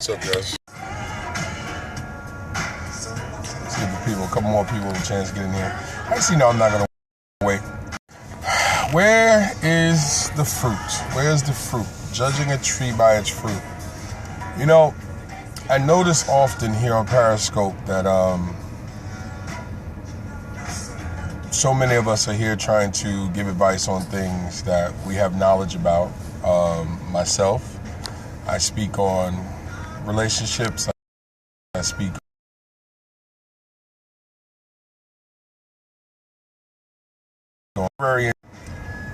What's up, guys? Let's give the people, a couple more people a chance to get in here. Actually, no, I'm not going to wait. Where is the fruit? Where's the fruit? Judging a tree by its fruit. You know, I notice often here on Periscope that so many of us are here trying to give advice on things that we have knowledge about. Myself, I speak on relationships. I speak on very.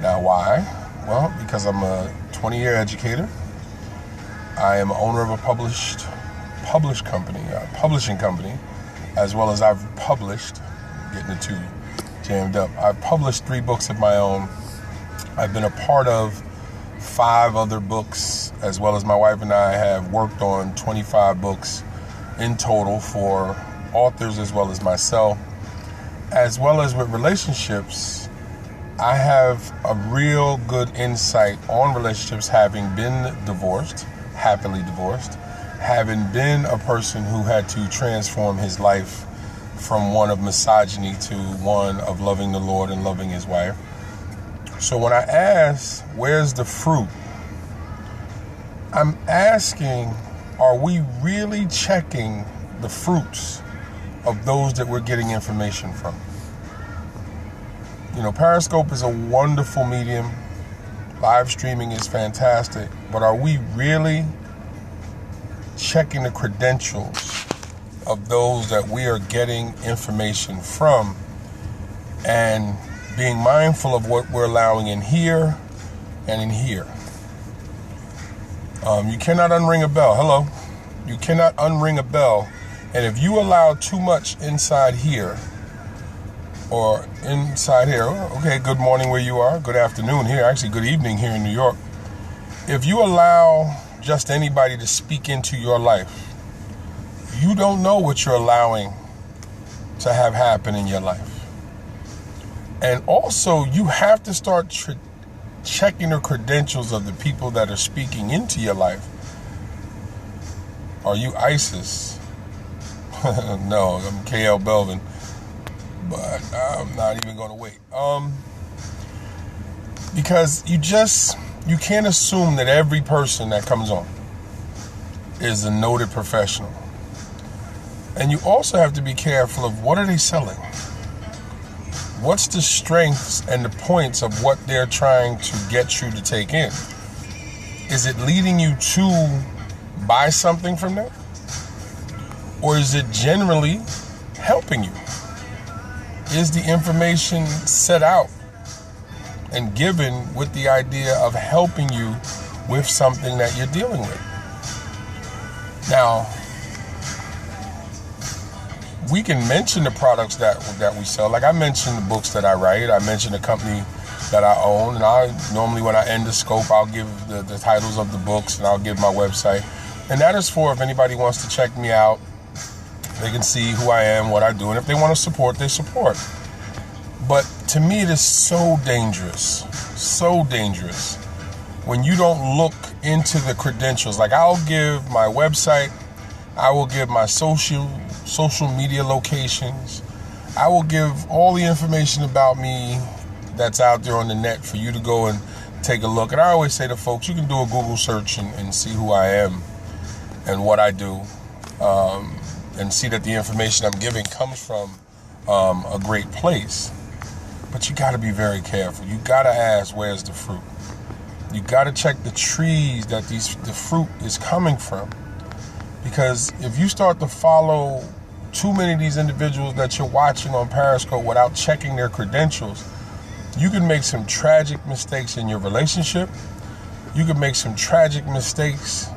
Now, why? Well, because I'm a 20-year educator. I am owner of a publishing company, as well as I've published, getting the two jammed up. I've published 3 books of my own. I've been a part of 5 other books, as well as my wife and I have worked on 25 books in total for authors as well as myself, as well as with relationships. I have a real good insight on relationships, having been divorced, happily divorced, having been a person who had to transform his life from one of misogyny to one of loving the Lord and loving his wife. So when I ask, where's the fruit? I'm asking, are we really checking the fruits of those that we're getting information from? You know, Periscope is a wonderful medium. Live streaming is fantastic. But are we really checking the credentials of those that we are getting information from and being mindful of what we're allowing in here and in here? You cannot unring a bell. Hello. You cannot unring a bell. And if you allow too much inside here or inside here, okay, good morning where you are, good afternoon here, actually good evening here in New York. If you allow just anybody to speak into your life, you don't know what you're allowing to have happen in your life. And also, you have to start checking the credentials of the people that are speaking into your life. Are you ISIS? No, I'm KLBELVIN, but I'm not even going to wait. Because you can't assume that every person that comes on is a noted professional. And you also have to be careful of what are they selling? What's the strengths and the points of what they're trying to get you to take in? Is it leading you to buy something from them? Or is it generally helping you? Is the information set out and given with the idea of helping you with something that you're dealing with? Now, we can mention the products that we sell. Like I mentioned the books that I write. I mentioned the company that I own. And I normally, when I end the scope, I'll give the titles of the books and I'll give my website. And that is for if anybody wants to check me out, they can see who I am, what I do. And if they want to support, they support. But to me, it is so dangerous when you don't look into the credentials. Like I'll give my website, I will give my social media locations, I will give all the information about me that's out there on the net for you to go and take a look. And I always say to folks, you can do a Google search and see who I am and what I do, and see that the information I'm giving comes from a great place. But you got to be very careful. You got to ask, where's the fruit? You got to check the trees that the fruit is coming from. Because if you start to follow too many of these individuals that you're watching on Periscope without checking their credentials, you can make some tragic mistakes in your relationship. You can make some tragic mistakes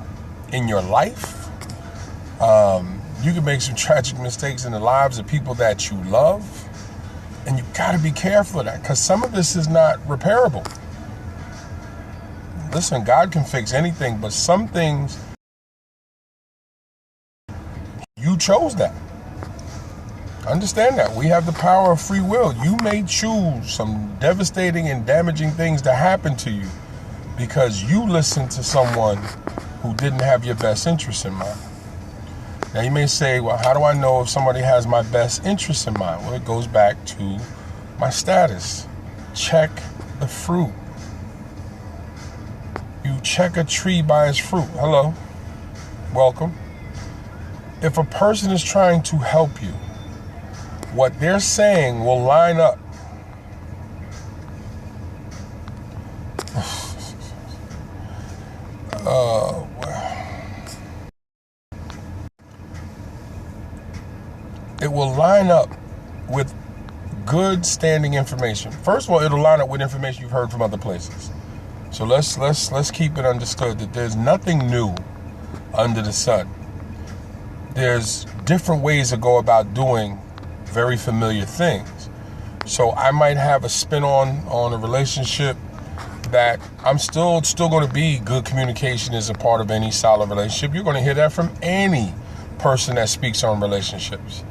in your life. You can make some tragic mistakes in the lives of people that you love. And you got to be careful of that, because some of this is not repairable. Listen, God can fix anything, but some things, you chose that. Understand that. We have the power of free will. You may choose some devastating and damaging things to happen to you because you listened to someone who didn't have your best interest in mind. Now you may say, well, how do I know if somebody has my best interest in mind? Well, it goes back to my status. Check the fruit. You check a tree by its fruit. Hello, welcome. If a person is trying to help you, what they're saying will line up. It will line up with good standing information. First of all, it'll line up with information you've heard from other places. So let's keep it understood that there's nothing new under the sun. There's different ways to go about doing very familiar things. So I might have a spin on a relationship that I'm still going to be. Good communication is a part of any solid relationship. You're going to hear that from any person that speaks on relationships.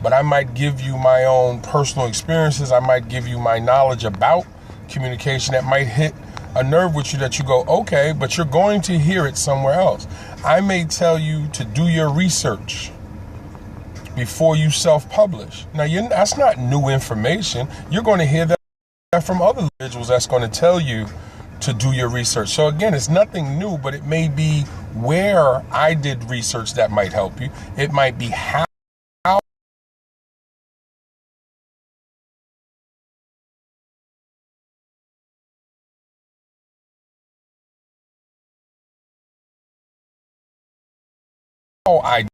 But I might give you my own personal experiences. I might give you my knowledge about communication that might hit a nerve with you that you go, okay, but you're going to hear it somewhere else. I may tell you to do your research before you self-publish. Now, that's not new information. You're going to hear that from other individuals that's going to tell you to do your research. So again, it's nothing new, but it may be where I did research that might help you. It might be how I,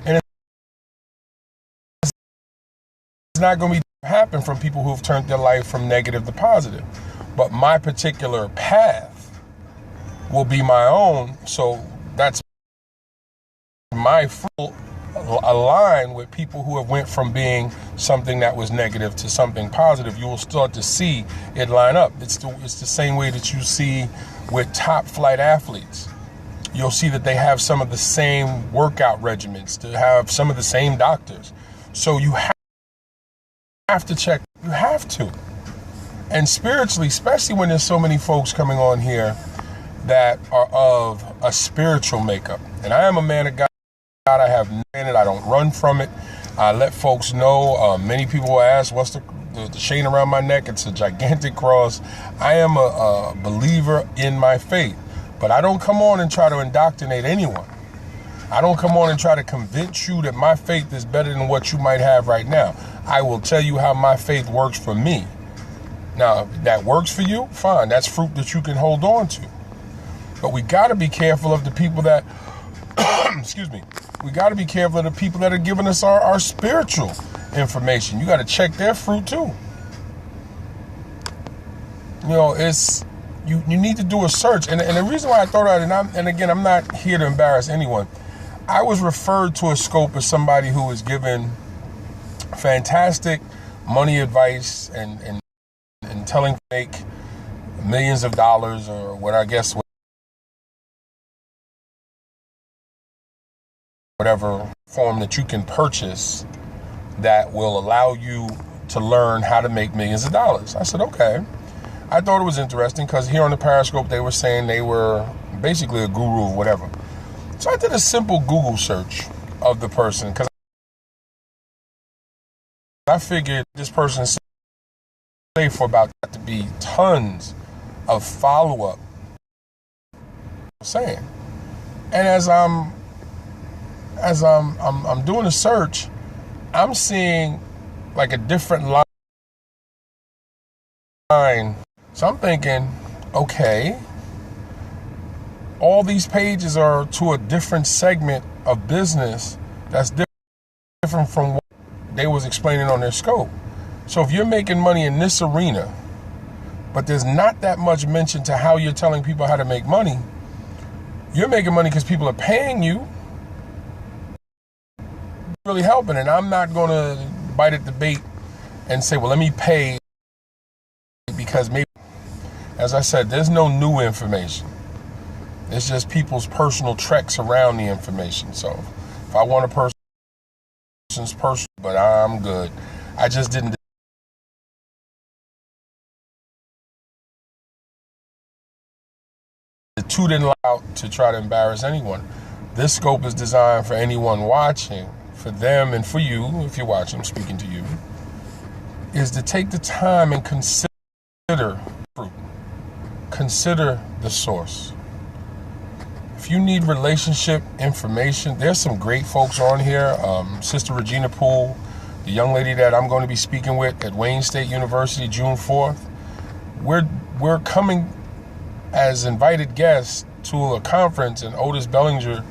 and it's not going to happen from people who have turned their life from negative to positive. But my particular path will be my own. So that's my full align with people who have went from being something that was negative to something positive. You will start to see it line up. It's the same way that you see with top flight athletes. You'll see that they have some of the same workout regimens, to have some of the same doctors. So you have to check. You have to. And spiritually, especially when there's so many folks coming on here that are of a spiritual makeup. And I am a man of God. I have in it. I don't run from it. I let folks know. Many people will ask, what's the chain around my neck? It's a gigantic cross. I am a believer in my faith. But I don't come on and try to indoctrinate anyone. I don't come on and try to convince you that my faith is better than what you might have right now. I will tell you how my faith works for me. Now, if that works for you, fine. That's fruit that you can hold on to. But we got to be careful of the people that, excuse me, we got to be careful of the people that are giving us our spiritual information. You got to check their fruit too. You know, you need to do a search. And the reason why I thought of it, and again, I'm not here to embarrass anyone. I was referred to a scope as somebody who was given fantastic money advice and telling to make millions of dollars, or what I guess whatever form that you can purchase that will allow you to learn how to make millions of dollars. I said, okay. I thought it was interesting because here on the Periscope, they were saying they were basically a guru or whatever. So I did a simple Google search of the person because I figured this person safe for about that to be tons of follow-up saying. And as I'm doing a search, I'm seeing like a different line. So I'm thinking, okay, all these pages are to a different segment of business that's different from what they was explaining on their scope. So if you're making money in this arena, but there's not that much mention to how you're telling people how to make money, you're making money because people are paying you, really helping. And I'm not going to bite at the bait and say, well, let me pay because maybe, as I said, there's no new information. It's just people's personal treks around the information. So if I want a person's personal, but I'm good. I just didn't two didn't allow out to try to embarrass anyone. This scope is designed for anyone watching, for them and for you, if you're watching, I'm speaking to you, is to take the time and consider fruit. Consider the source. If you need relationship information, there's some great folks on here. Sister Regina Poole, the young lady that I'm going to be speaking with at Wayne State University June 4th. We're coming as invited guests to a conference, and Otis Bellinger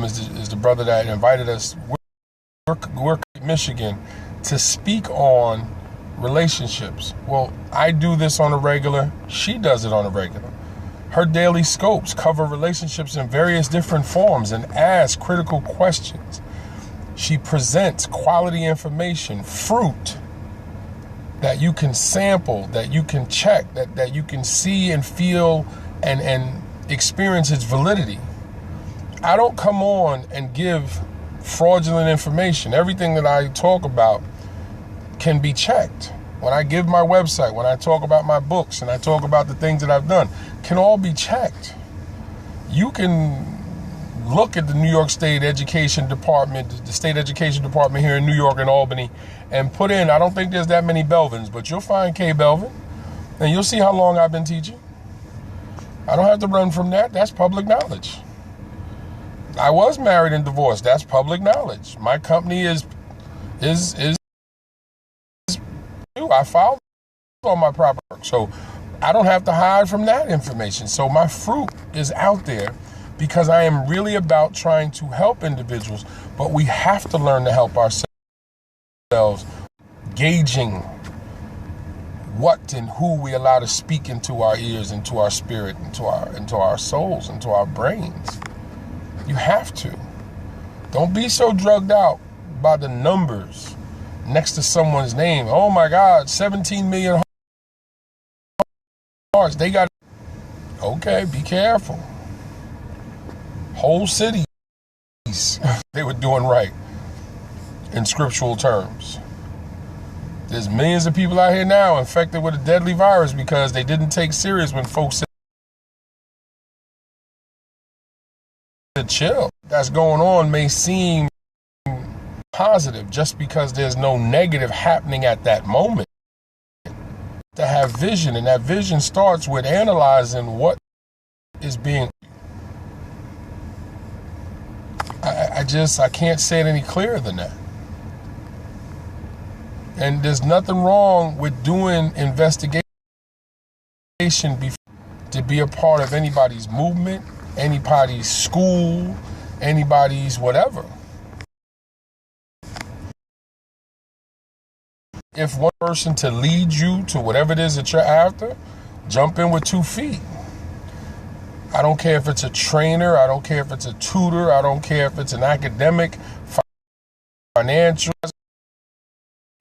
is the brother that invited us. We're in Michigan to speak on relationships. Well, I do this on a regular. She does it on a regular. Her daily scopes cover relationships in various different forms and asks critical questions. She presents quality information, fruit that you can sample, that you can check, that you can see and feel and experience its validity. I don't come on and give fraudulent information. Everything that I talk about can be checked. When I give my website, when I talk about my books, and I talk about the things that I've done, can all be checked. You can look at the New York State Education Department, the State Education Department here in New York and Albany, and put in, I don't think there's that many Belvins, but you'll find KLBELVIN, and you'll see how long I've been teaching. I don't have to run from that. That's public knowledge. I was married and divorced. That's public knowledge. My company is I filed all my proper work. So I don't have to hide from that information. So my fruit is out there because I am really about trying to help individuals, but we have to learn to help ourselves, gauging what and who we allow to speak into our ears, into our spirit, into our souls, into our brains. You have to. Don't be so drugged out by the numbers next to someone's name. Oh my God, 17 million hearts. They got. Okay, be careful. Whole cities they were doing right in scriptural terms. There's millions of people out here now infected with a deadly virus because they didn't take serious when folks said chill. That's going on may seem positive just because there's no negative happening at that moment. To have vision, and that vision starts with analyzing what is being. I can't say it any clearer than that. And there's nothing wrong with doing investigation to be a part of anybody's movement, anybody's school, anybody's whatever. If one person to lead you to whatever it is that you're after, jump in with 2 feet. I don't care if it's a trainer, I don't care if it's a tutor, I don't care if it's an academic, financial.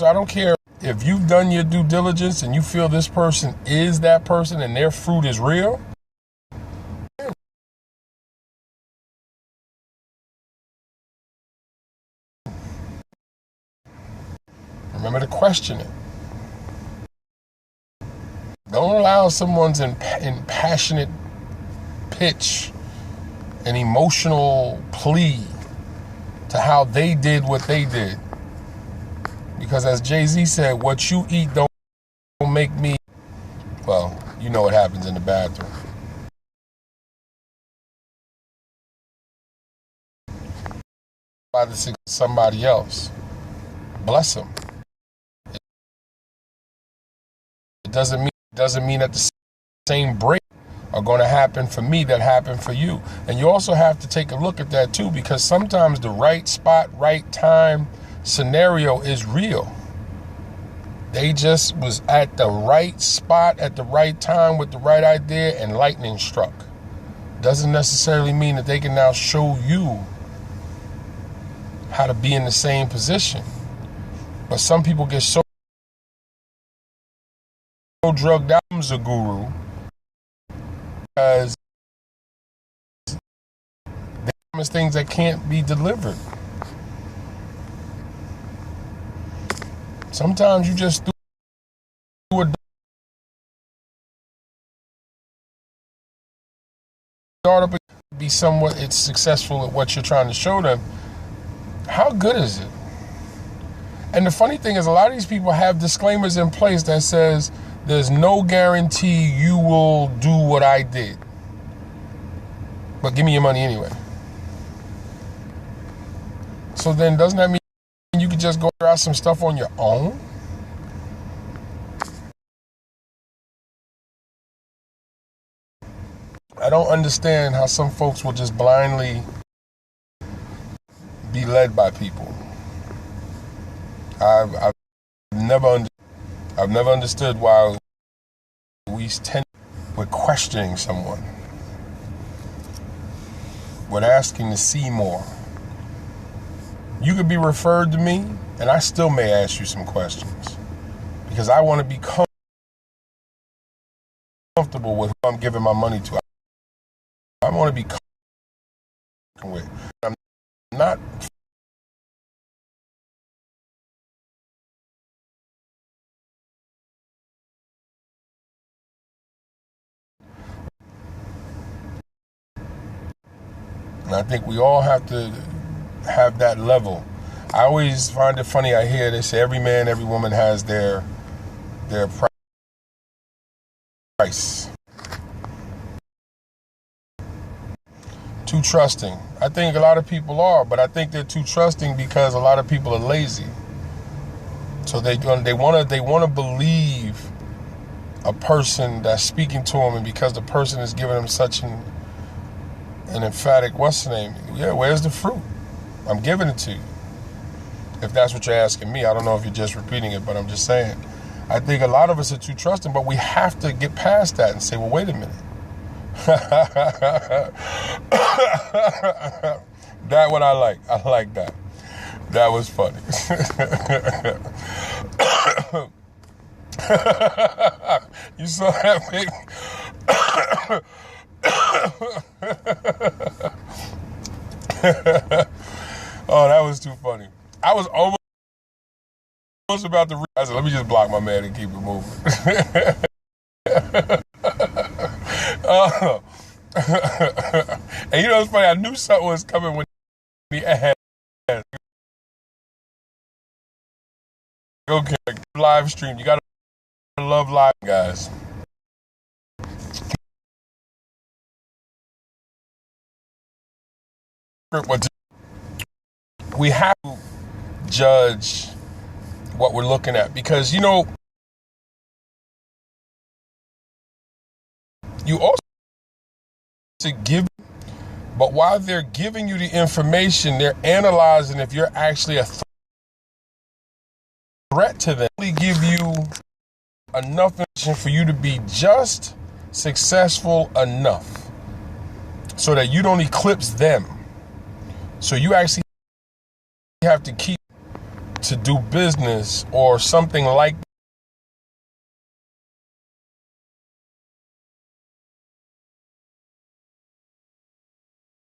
I don't care if you've done your due diligence and you feel this person is that person and their fruit is real. Remember to question it. Don't allow someone's impassionate pitch, an emotional plea to how they did what they did. Because as Jay-Z said, what you eat don't make me, well, you know what happens in the bathroom. By somebody else. Bless them. It doesn't mean that the same break are going to happen for me that happened for you. And you also have to take a look at that too, because sometimes the right spot, right time scenario is real. They just was at the right spot at the right time with the right idea and lightning struck. Doesn't necessarily mean that they can now show you how to be in the same position. But some people get so drugged out as a guru because they promise things that can't be delivered. Sometimes you just do a. startup be somewhat it's successful at what you're trying to show them, how good is it? And the funny thing is, a lot of these people have disclaimers in place that says there's no guarantee you will do what I did, but give me your money anyway. So then doesn't that mean you could just go out some stuff on your own? I don't understand how some folks will just blindly be led by people. I've never understood why we're questioning someone. We're asking to see more. You could be referred to me, and I still may ask you some questions because I want to be comfortable with who I'm giving my money to. I want to be comfortable with. I'm not. And I think we all have to have that level. I always find it funny. I hear they say every man, every woman has their price. Too trusting. I think a lot of people are, but I think they're too trusting because a lot of people are lazy. So they want to believe a person that's speaking to them, and because the person is giving them such an emphatic, what's the name? Yeah, where's the fruit? I'm giving it to you. If that's what you're asking me, I don't know if you're just repeating it, but I'm just saying. I think a lot of us are too trusting, but we have to get past that and say, well, wait a minute. That what I like. I like that. That was funny. You saw that, baby? Oh, that was too funny. I was almost about to I said, let me just block my man and keep it moving. And you know what's funny? I knew something was coming when he asked. Okay, live stream. You gotta love live, guys. We have to judge what we're looking at because, you know, you also to give, but while they're giving you the information, they're analyzing if you're actually a threat to them. They give you enough information for you to be just successful enough so that you don't eclipse them. So you actually have to keep to do business or something like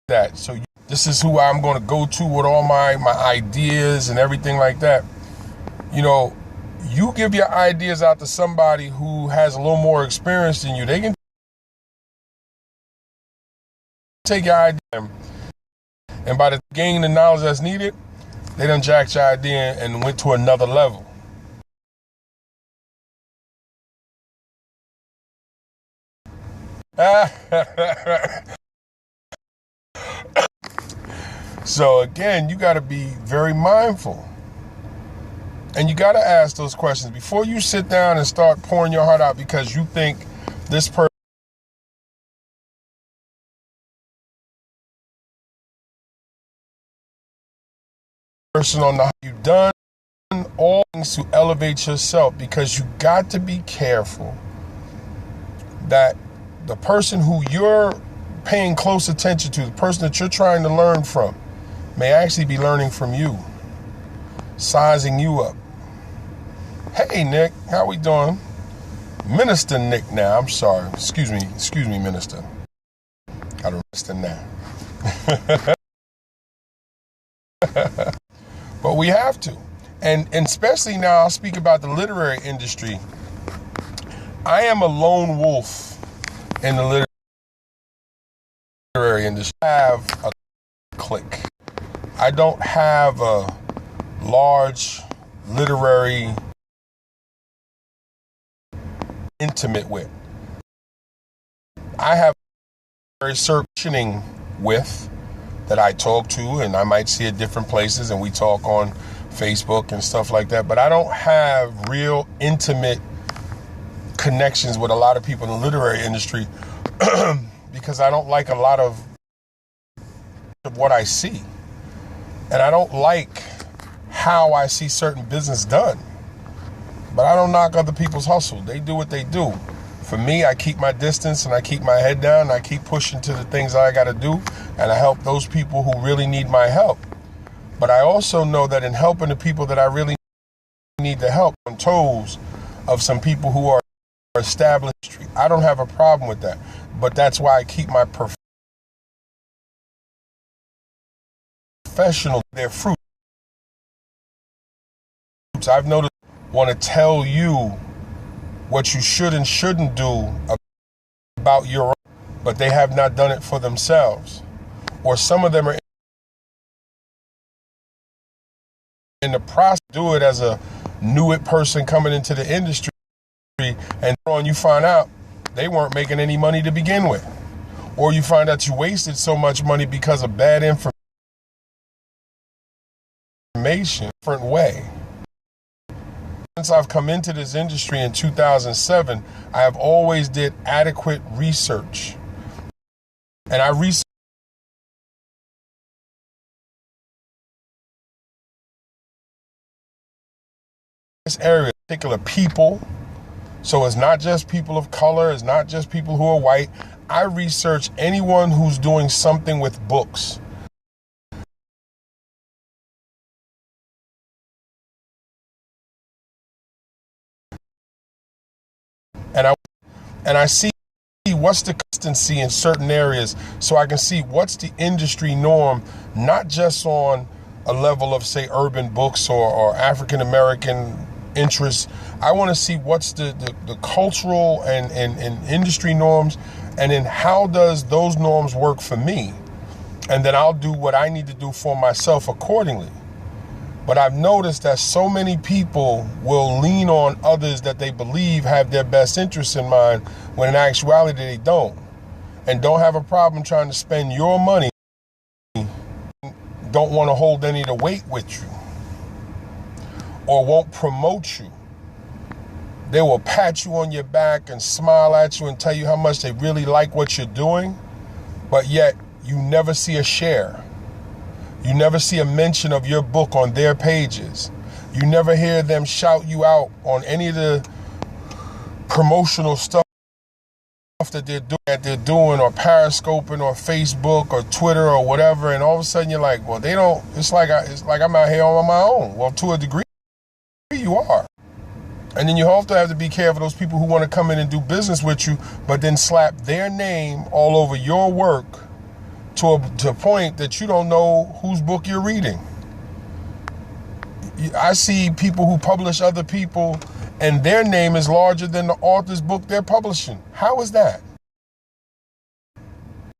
that. So this is who I'm going to go to with all my ideas and everything like that. You know, you give your ideas out to somebody who has a little more experience than you. They can take your idea, and by the gaining the knowledge that's needed, they done jacked your idea and went to another level. So again, you got to be very mindful. And you got to ask those questions before you sit down and start pouring your heart out because you think this person on the you've done all things to elevate yourself, because you got to be careful that the person who you're paying close attention to, the person that you're trying to learn from, may actually be learning from you, sizing you up. Hey, Nick, how we doing? Minister Nick now, I'm sorry. Excuse me, Minister. Got to Minister now. But we have to. And especially now, I'll speak about the literary industry. I am a lone wolf in the industry. I have a clique. I don't have a large literary intimate with. I have a very searching with that I talk to, and I might see at different places, and we talk on Facebook and stuff like that, but I don't have real intimate connections with a lot of people in the literary industry because I don't like a lot of what I see. And I don't like how I see certain business done. But I don't knock other people's hustle. They do what they do. For me, I keep my distance and I keep my head down and I keep pushing to the things that I got to do, and I help those people who really need my help. But I also know that in helping the people that I really need to help, on toes of some people who are established, I don't have a problem with that. But that's why I keep my professional, their fruits. I've noticed want to tell you what you should and shouldn't do about your own, but they have not done it for themselves. Or some of them are in the process do it as a new person coming into the industry, and on you find out they weren't making any money to begin with, or you find out you wasted so much money because of bad information. Different way. Since I've come into this industry in 2007, I have always did adequate research, and I researched this area, particular people. So it's not just people of color, it's not just people who are white. I research anyone who's doing something with books. And I see what's the consistency in certain areas, so I can see what's the industry norm, not just on a level of, say, urban books or African American interests. I want to see what's the cultural and industry norms, and then how does those norms work for me, and then I'll do what I need to do for myself accordingly. But I've noticed that so many people will lean on others that they believe have their best interests in mind, when in actuality they don't, and don't have a problem trying to spend your money, don't want to hold any of the weight with you, or won't promote you. They will pat you on your back and smile at you and tell you how much they really like what you're doing, but yet you never see a share. You never see a mention of your book on their pages. You never hear them shout you out on any of the promotional stuff that they're doing, or Periscoping, or Facebook, or Twitter, or whatever. And all of a sudden you're like, well, they don't. It's like I'm out here on my own. Well, to a degree, you are. And then you also have to be careful those people who want to come in and do business with you, but then slap their name all over your work to a point that you don't know whose book you're reading. I see people who publish other people, and their name is larger than the author's book they're publishing. How is that?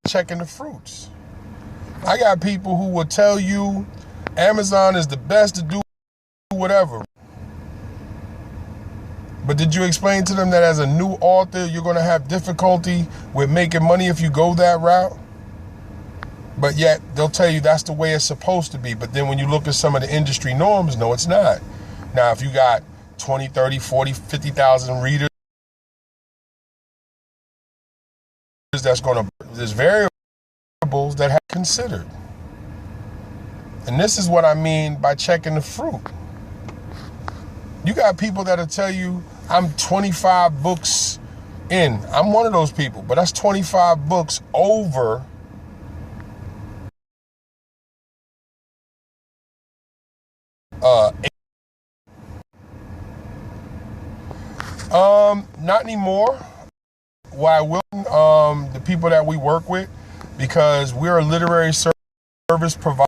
Checking the fruits. I got people who will tell you Amazon is the best to do whatever. But did you explain to them that as a new author, you're going to have difficulty with making money if you go that route? But yet they'll tell you that's the way it's supposed to be. But then when you look at some of the industry norms, no, it's not. Now, if you got 20, 30, 40, 50,000 readers, there's variables that have considered. And this is what I mean by checking the fruit. You got people that'll tell you, I'm 25 books in. I'm one of those people, but that's 25 books over not anymore. Why will the people that we work with, because we're a literary service provider.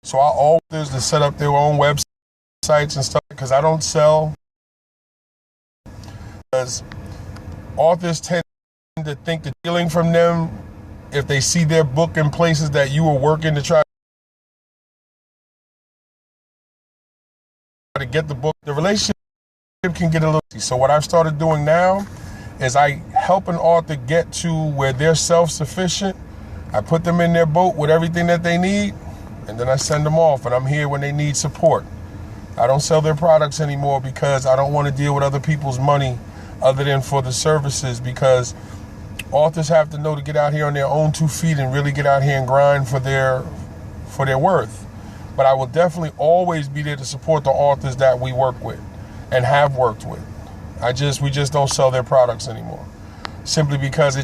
So our authors to set up their own websites and stuff, because I don't sell. Because authors tend to think that stealing from them if they see their book in places that you were working to try to get the book. The relationship can get a little. So what I've started doing now is I help an author get to where they're self-sufficient. I put them in their boat with everything that they need, and then I send them off, and I'm here when they need support. I don't sell their products anymore because I don't want to deal with other people's money other than for the services, because authors have to know to get out here on their own 2 feet and really get out here and grind for their worth. But I will definitely always be there to support the authors that we work with and have worked with. We just don't sell their products anymore. Simply because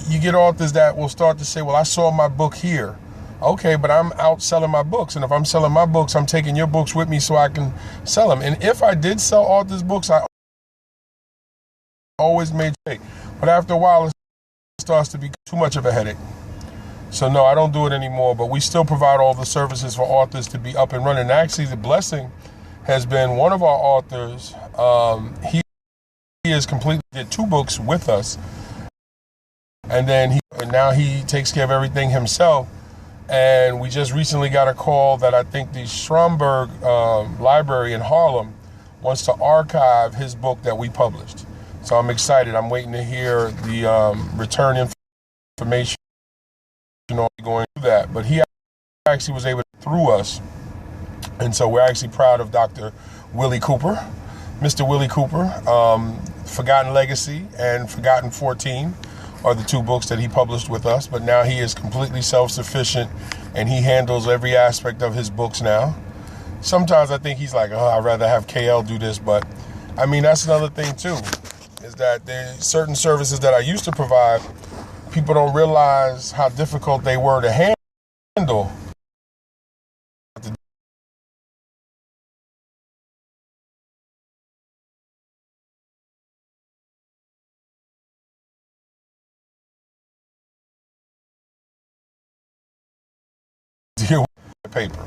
you get authors that will start to say, well, I saw my book here. Okay, but I'm out selling my books. And if I'm selling my books, I'm taking your books with me so I can sell them. And if I did sell authors' books, I always made sure. But after a while, it starts to be too much of a headache. So no, I don't do it anymore, but we still provide all the services for authors to be up and running. And actually, the blessing has been one of our authors, he has completely did 2 books with us. And then now he takes care of everything himself. And we just recently got a call that I think the Stromberg Library in Harlem wants to archive his book that we published. So I'm excited. I'm waiting to hear the return information on going through that. But he actually was able to through us. And so we're actually proud of Dr. Willie Cooper, Mr. Willie Cooper. Forgotten Legacy and Forgotten 14 are the 2 books that he published with us. But now he is completely self-sufficient and he handles every aspect of his books now. Sometimes I think he's like, oh, I'd rather have KL do this. But I mean, that's another thing too, is that there's certain services that I used to provide, people don't realize how difficult they were to handle. Deal with the paper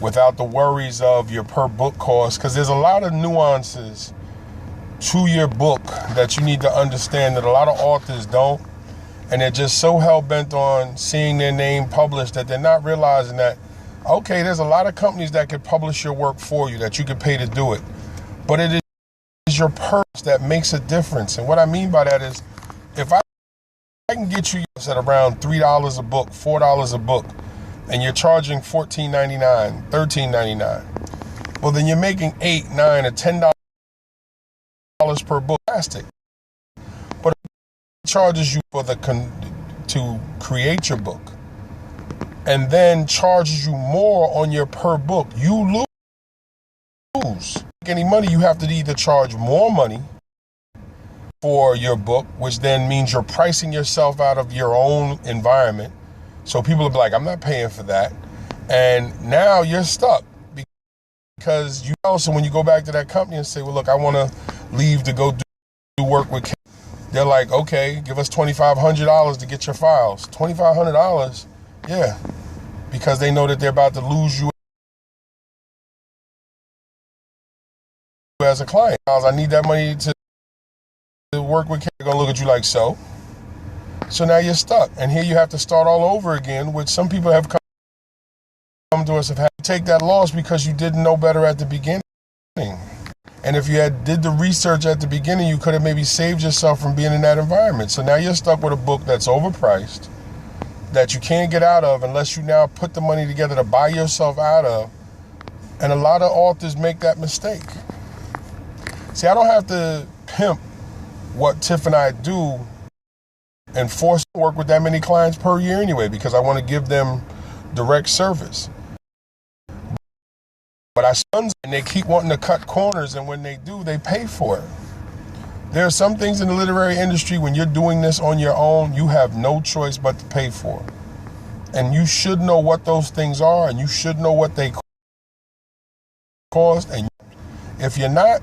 without the worries of your per book cost, because there's a lot of nuances to your book that you need to understand that a lot of authors don't, and they're just so hell-bent on seeing their name published that they're not realizing that, okay, there's a lot of companies that could publish your work for you, that you could pay to do it, but it is your purse that makes a difference. And what I mean by that is, if I can get you at around $3 a book, $4 a book, and you're charging $14.99, $13.99, well, then you're making $8, $9, or $10 per book. Plastic. But it charges you for to create your book, and then charges you more on your per book, you lose. Any money, you have to either charge more money for your book, which then means you're pricing yourself out of your own environment. So people will be like, I'm not paying for that. And now you're stuck because you also, when you go back to that company and say, well, look, I want to leave to go do work with, they're like, okay, give us $2,500 to get your files. $2,500? Yeah. Because they know that they're about to lose you as a client. I need that money to work with. They're going to look at you like, so now you're stuck. And here you have to start all over again, which some people have come to us have had to take that loss because you didn't know better at the beginning. And if you did the research at the beginning, you could have maybe saved yourself from being in that environment. So now you're stuck with a book that's overpriced, that you can't get out of unless you now put the money together to buy yourself out of. And a lot of authors make that mistake. See, I don't have to pimp what Tiff and I do and force to work with that many clients per year anyway, because I want to give them direct service. But I sons, and they keep wanting to cut corners, and when they do, they pay for it. There are some things in the literary industry, when you're doing this on your own, you have no choice but to pay for it. And you should know what those things are, and you should know what they cost. And if you're not,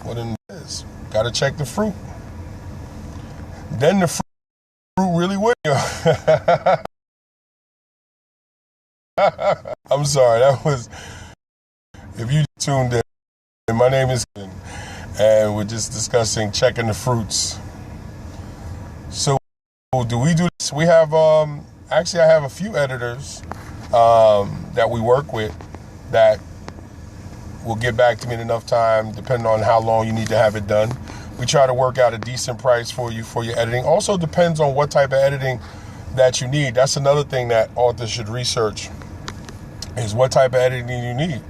well, then it is. Got to check the fruit. Then the fruit really will. I'm sorry, that was, If you tuned in, my name is Kevin, and we're just discussing checking the fruits. So, do we do this? We have, actually, I have a few editors that we work with that will get back to me in enough time, depending on how long you need to have it done. We try to work out a decent price for you for your editing. Also depends on what type of editing that you need. That's another thing that authors should research, is what type of editing you need.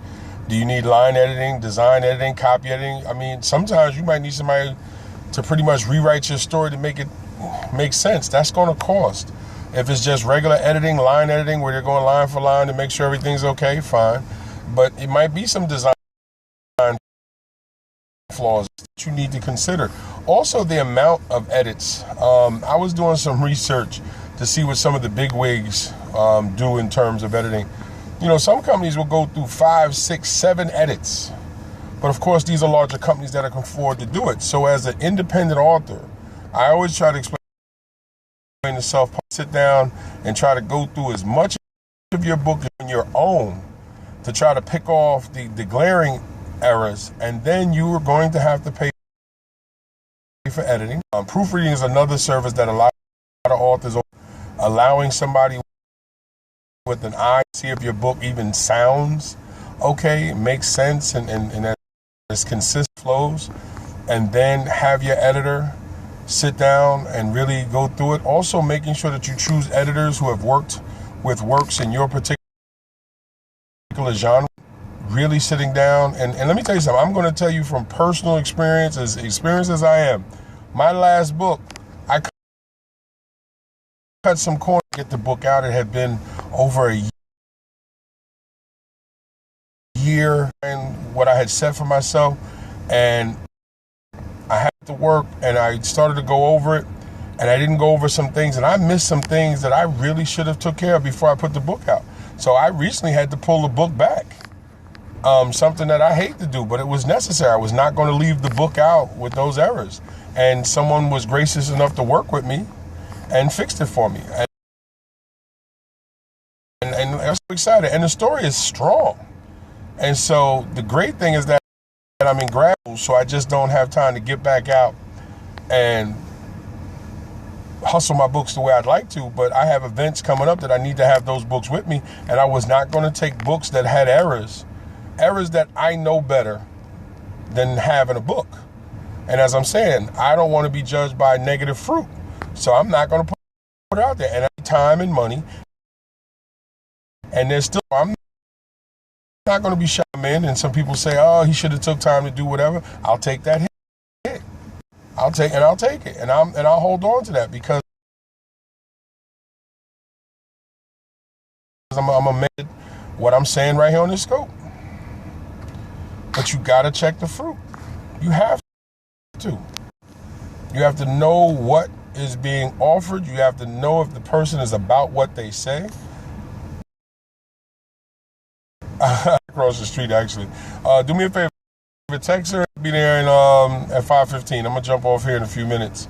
Do you need line editing, design editing, copy editing? I mean, sometimes you might need somebody to pretty much rewrite your story to make it make sense. That's going to cost. If it's just regular editing, line editing, where you're going line for line to make sure everything's okay, fine. But it might be some design flaws that you need to consider. Also, the amount of edits. I was doing some research to see what some of the big wigs do in terms of editing. You know, some companies will go through 5, 6, 7 edits. But of course, these are larger companies that can afford to do it. So as an independent author, I always try to explain to self, sit down and try to go through as much of your book on your own to try to pick off the glaring errors, and then you are going to have to pay for editing. Proofreading is another service that a lot of authors are allowing somebody with an eye to see if your book even sounds okay, makes sense, and as consistent flows, and then have your editor sit down and really go through it. Also making sure that you choose editors who have worked with works in your particular genre. Really sitting down, and let me tell you something. I'm going to tell you from personal experience, as experienced as I am. My last book, I cut some corners to get the book out. It had been over a year and what I had set for myself, and I had to work, and I started to go over it, and I didn't go over some things, and I missed some things that I really should have took care of before I put the book out. So I recently had to pull the book back. Something that I hate to do, but it was necessary. I was not going to leave the book out with those errors. And someone was gracious enough to work with me and fixed it for me. And I was so excited. And the story is strong. And so the great thing is that I'm in grad school, so I just don't have time to get back out and hustle my books the way I'd like to. But I have events coming up that I need to have those books with me. And I was not going to take books that had errors that I know better than having a book. And as I'm saying, I don't want to be judged by negative fruit. So I'm not going to put it out there. And I need time and money. And there's still, I'm not going to be shy in. And some people say, oh, he should have took time to do whatever. I'll take that hit. I'll take it. And I'll hold on to that, because I'm amazed what I'm saying right here on this scope. But you got to check the fruit. You have to. You have to know what is being offered. You have to know if the person is about what they say. Across the street, actually. Do me a favor. Text her. Be there at 5:15. I'm going to jump off here in a few minutes.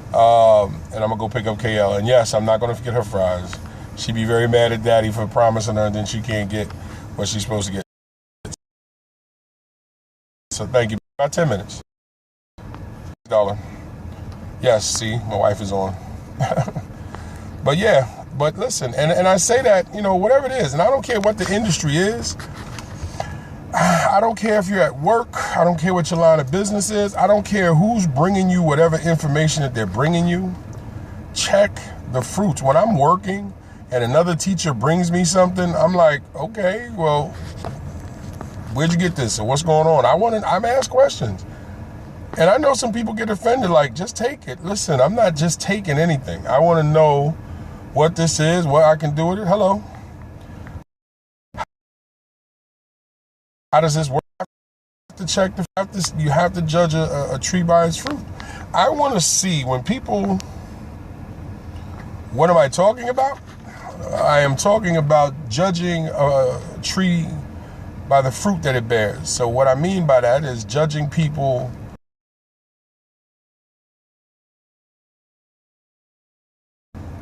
And I'm going to go pick up KL. And yes, I'm not going to forget her fries. She'd be very mad at Daddy for promising her, and then she can't get what she's supposed to get. So thank you. About 10 minutes. $1. Yes, see, my wife is on. But yeah, but listen, and I say that, you know, whatever it is, and I don't care what the industry is. I don't care if you're at work. I don't care what your line of business is. I don't care who's bringing you whatever information that they're bringing you. Check the fruits. When I'm working and another teacher brings me something, I'm like, okay, well, where'd you get this? Or what's going on? I'm asked questions. And I know some people get offended, like, just take it. Listen, I'm not just taking anything. I want to know what this is, what I can do with it. Hello. How does this work? You have to check you have to judge a tree by its fruit. I want to see when people, what am I talking about? I am talking about judging a tree by the fruit that it bears. So what I mean by that is judging people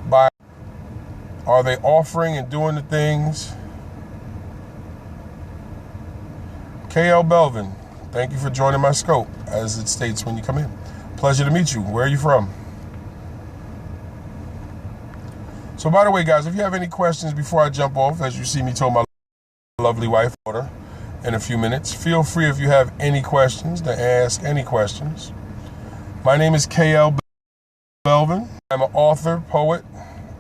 by, are they offering and doing the things? KLBELVIN, thank you for joining my scope, as it states when you come in. Pleasure to meet you. Where are you from? So by the way, guys, if you have any questions before I jump off, as you see me told my lovely wife in a few minutes, feel free if you have any questions to ask any questions. My name is KLBELVIN. I'm an author, poet.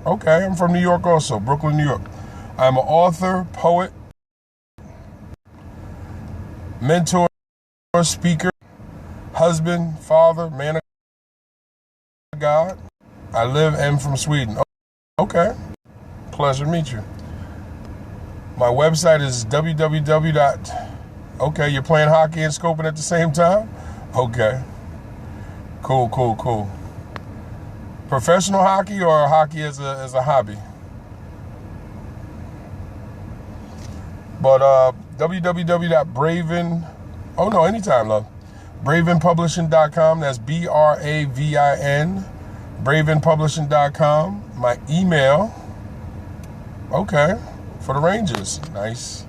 Okay, I'm from New York also, Brooklyn, New York. I'm an author, poet, mentor, speaker, husband, father, man of God. I live and from Sweden. Okay, pleasure to meet you. My website is Okay, you're playing hockey and scoping at the same time? Okay. Cool. Professional hockey or hockey as a hobby? But www.bravin. Oh no, anytime, love. BravinPublishing.com. That's BRAVIN. BravinPublishing.com. My email. Okay, for the Rangers. Nice.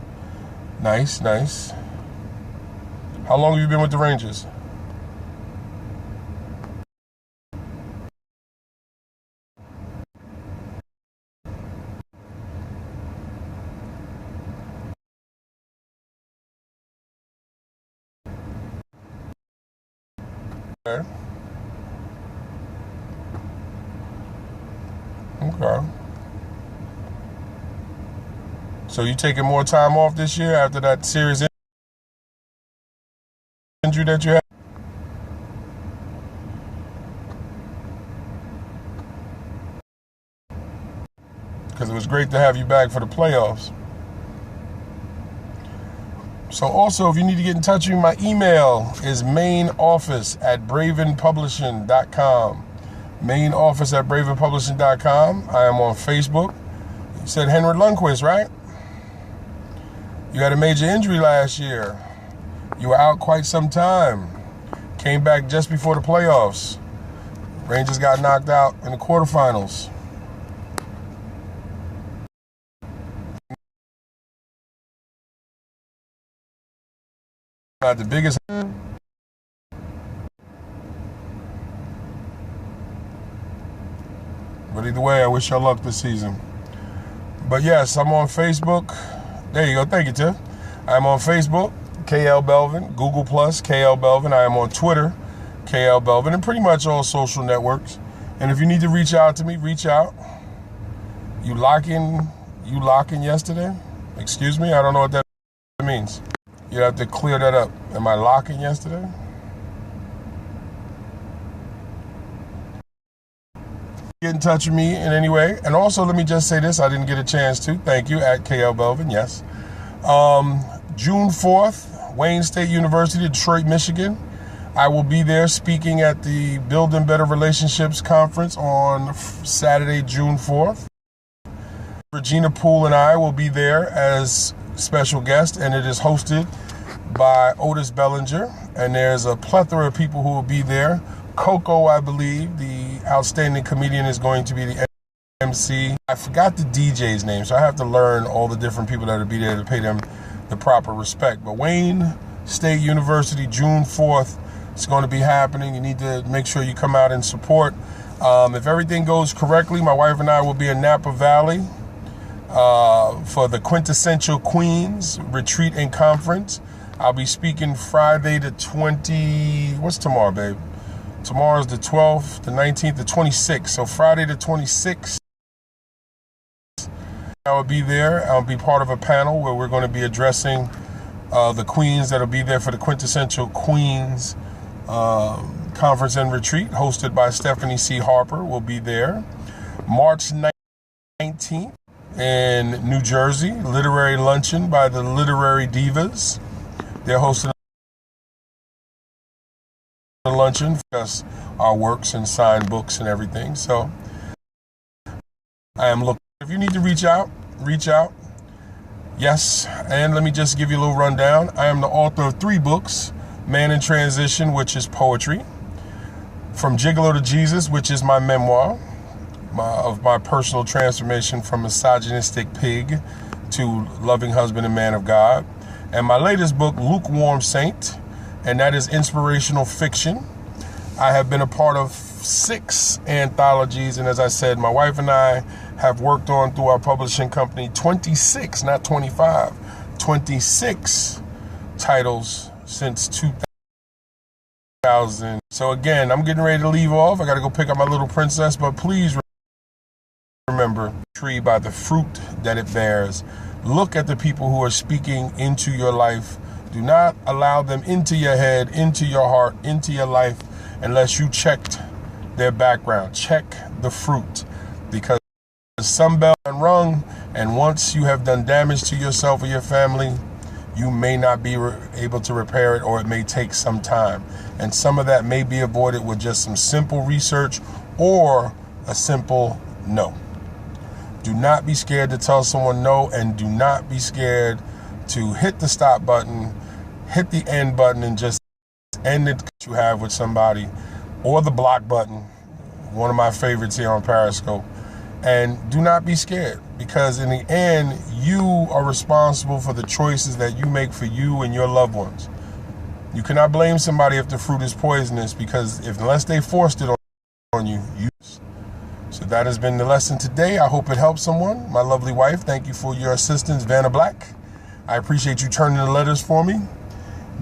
How long have you been with the Rangers? Okay. So you taking more time off this year after that serious injury that you had? Because it was great to have you back for the playoffs. So also, if you need to get in touch with me, my email is mainoffice@bravinpublishing.com. Mainoffice@bravinpublishing.com. I am on Facebook. You said Henry Lundqvist, right? You had a major injury last year. You were out quite some time. Came back just before the playoffs. Rangers got knocked out in the quarterfinals. Not the biggest. But either way, I wish you luck this season. But yes, I'm on Facebook. There you go. Thank you, Tiff. I'm on Facebook, KLBELVIN, Google Plus, KLBELVIN. I am on Twitter, KLBELVIN, and pretty much all social networks. And if you need to reach out to me, reach out. You locking yesterday? Excuse me? I don't know what that means. You have to clear that up. Am I locking yesterday? Get in touch with me in any way. And also, let me just say this. I didn't get a chance to. Thank you, at KLBELVIN, yes. June 4th, Wayne State University, Detroit, Michigan. I will be there speaking at the Building Better Relationships Conference on Saturday, June 4th. Regina Poole and I will be there as special guests, and it is hosted by Otis Bellinger. And there's a plethora of people who will be there. Coco, I believe, the outstanding comedian, is going to be the MC. I forgot the DJ's name, so I have to learn all the different people that will be there to pay them the proper respect. But Wayne State University, June 4th, it's going to be happening. You need to make sure you come out and support. If everything goes correctly, my wife and I will be in Napa Valley for the Quintessential Queens Retreat and Conference. I'll be speaking Friday the 20... What's tomorrow, babe? Tomorrow's the 12th, the 19th, the 26th. So Friday the 26th, I will be there. I'll be part of a panel where we're going to be addressing the queens that will be there for the Quintessential Queens Conference and Retreat, hosted by Stephanie C. Harper. Will be there. March 19th in New Jersey, Literary Luncheon by the Literary Divas. They're hosting a luncheon for us, our works and signed books and everything. So I am looking. If you need to reach out, reach out. Yes, and let me just give you a little rundown. I am the author of 3 books. Man in Transition, which is poetry. From Gigolo to Jesus, which is my memoir of my personal transformation from misogynistic pig to loving husband and man of God. And my latest book, Lukewarm Saint, and that is inspirational fiction. I have been a part of 6 anthologies, and as I said, my wife and I have worked on, through our publishing company, 26, not 25, 26 titles since 2000. So again, I'm getting ready to leave off. I got to go pick up my little princess, but please remember, tree by the fruit that it bears. Look at the people who are speaking into your life. Do not allow them into your head, into your heart, into your life, unless you checked their background. Check the fruit, because some bell and rung, and once you have done damage to yourself or your family, you may not be able to repair it, or it may take some time. And some of that may be avoided with just some simple research or a simple no. Do not be scared to tell someone no, and do not be scared to hit the stop button, hit the end button, and just end it you have with somebody, or the block button, one of my favorites here on Periscope. And do not be scared, because in the end, you are responsible for the choices that you make for you and your loved ones. You cannot blame somebody if the fruit is poisonous, because unless they forced it on you, So that has been the lesson today. I hope it helps someone. My lovely wife, thank you for your assistance, Vanna Black. I appreciate you turning the letters for me.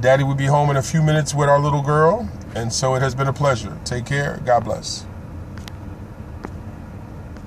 Daddy will be home in a few minutes with our little girl, and so it has been a pleasure. Take care. God bless.